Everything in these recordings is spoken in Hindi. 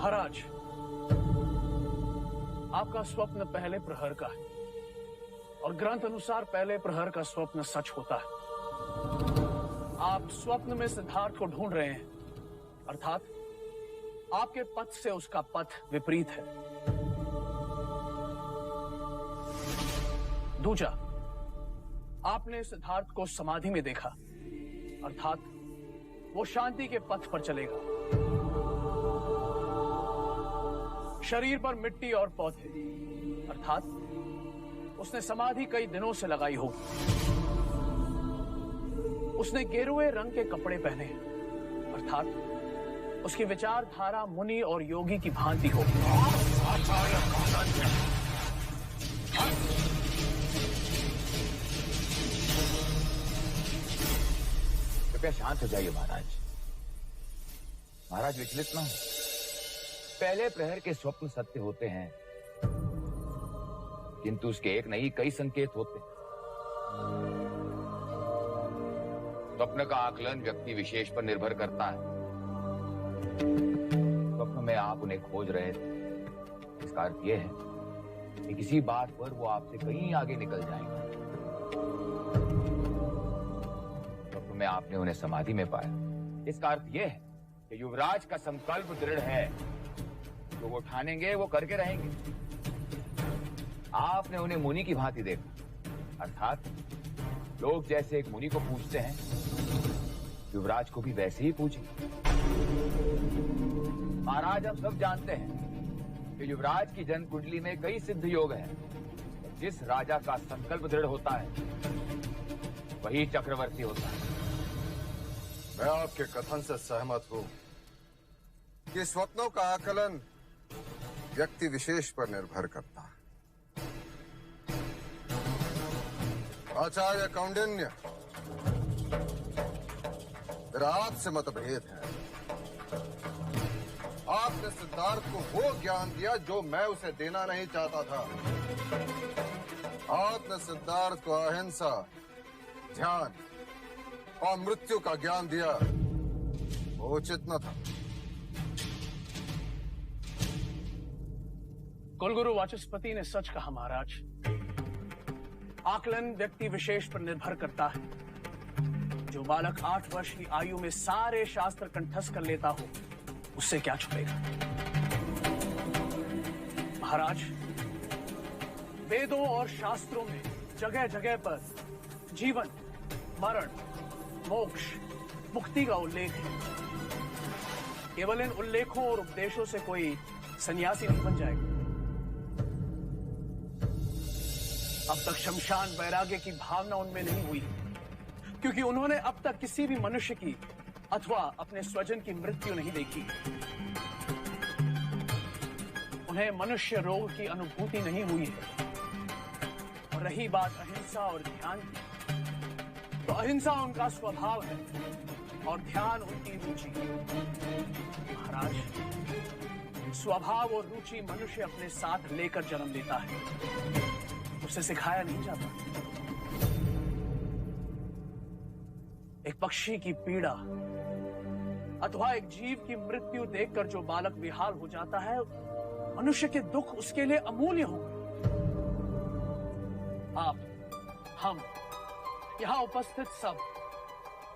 महाराज, आपका स्वप्न पहले प्रहर का है और ग्रंथ अनुसार पहले प्रहर का स्वप्न सच होता है। आप स्वप्न में सिद्धार्थ को ढूंढ रहे हैं, अर्थात आपके पथ से उसका पथ विपरीत है। दूजा, आपने सिद्धार्थ को समाधि में देखा, अर्थात वो शांति के पथ पर चलेगा। शरीर पर मिट्टी और पौधे, अर्थात उसने समाधि कई दिनों से लगाई होगी। उसने गेरुए रंग के कपड़े पहने हैं, अर्थात उसकी विचारधारा मुनि और योगी की भांति होगी। कृपया शांत हो जाइए महाराज। महाराज विचलित ना हो। पहले प्रहर के स्वप्न सत्य होते हैं, किंतु उसके एक नहीं कई संकेत होते हैं। स्वप्न का आकलन व्यक्ति विशेष पर निर्भर करता है। स्वप्न में आप उन्हें खोज रहे थे, इसका अर्थ यह है कि किसी बात पर वो आपसे कहीं आगे निकल जाएंगे। स्वप्न में आपने उन्हें समाधि में पाया, इसका अर्थ यह है कि युवराज का संकल्प दृढ़ है, जो वो ठानेंगे वो करके रहेंगे। आपने उन्हें मुनि की भांति देखा, अर्थात लोग जैसे एक मुनि को पूछते हैं, युवराज को भी वैसे ही पूछे। महाराज, हम सब जानते हैं कि युवराज की जन्म कुंडली में कई सिद्ध योग हैं। जिस राजा का संकल्प दृढ़ होता है वही चक्रवर्ती होता है। मैं आपके कथन से सहमत हूं कि स्वप्नों का आकलन व्यक्ति विशेष पर निर्भर करता है। आचार्य कौंडिन्य, मेरा आपसे मतभेद है। आपने सिद्धार्थ को वो ज्ञान दिया जो मैं उसे देना नहीं चाहता था। आपने सिद्धार्थ को अहिंसा, ध्यान और मृत्यु का ज्ञान दिया, वो उचित न था। कुलगुरु वाचस्पति ने सच कहा महाराज। आकलन व्यक्ति विशेष पर निर्भर करता है। जो बालक 8 वर्ष की आयु में सारे शास्त्र कंठस्थ कर लेता हो, उससे क्या छुपेगा। महाराज, वेदों और शास्त्रों में जगह जगह पर जीवन, मरण, मोक्ष, मुक्ति का उल्लेख है। केवल इन उल्लेखों और उपदेशों से कोई सन्यासी नहीं बन जाएगा। अब तक शमशान वैराग्य की भावना उनमें नहीं हुई, क्योंकि उन्होंने अब तक किसी भी मनुष्य की अथवा अपने स्वजन की मृत्यु नहीं देखी। उन्हें मनुष्य रोग की अनुभूति नहीं हुई है। और रही बात अहिंसा और ध्यान की, तो अहिंसा उनका स्वभाव है और ध्यान उनकी रुचि। महाराज, स्वभाव और रुचि मनुष्य अपने साथ लेकर जन्म लेता है, उसे सिखाया नहीं जाता। एक पक्षी की पीड़ा अथवा एक जीव की मृत्यु देखकर जो बालक बेहाल हो जाता है, मनुष्य के दुख उसके लिए अमूल्य होंगे। आप, हम, यहां उपस्थित सब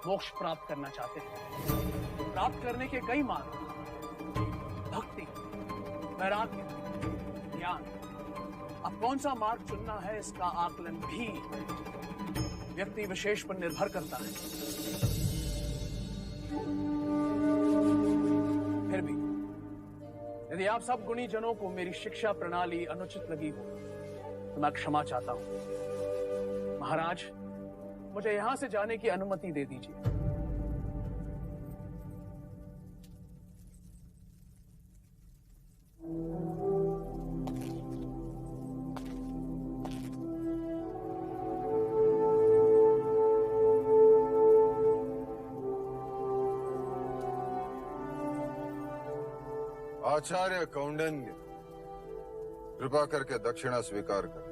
मोक्ष प्राप्त करना चाहते हैं। प्राप्त करने के कई मार्ग, भक्ति, वैराग्य, ज्ञान। अब कौन सा मार्ग चुनना है, इसका आकलन भी व्यक्ति विशेष पर निर्भर करता है। फिर भी यदि आप सब गुणी जनों को मेरी शिक्षा प्रणाली अनुचित लगी हो, तो मैं क्षमा चाहता हूं। महाराज, मुझे यहां से जाने की अनुमति दे दीजिए। आचार्य कौंडिन्य, कृपा करके दक्षिणा स्वीकार कर।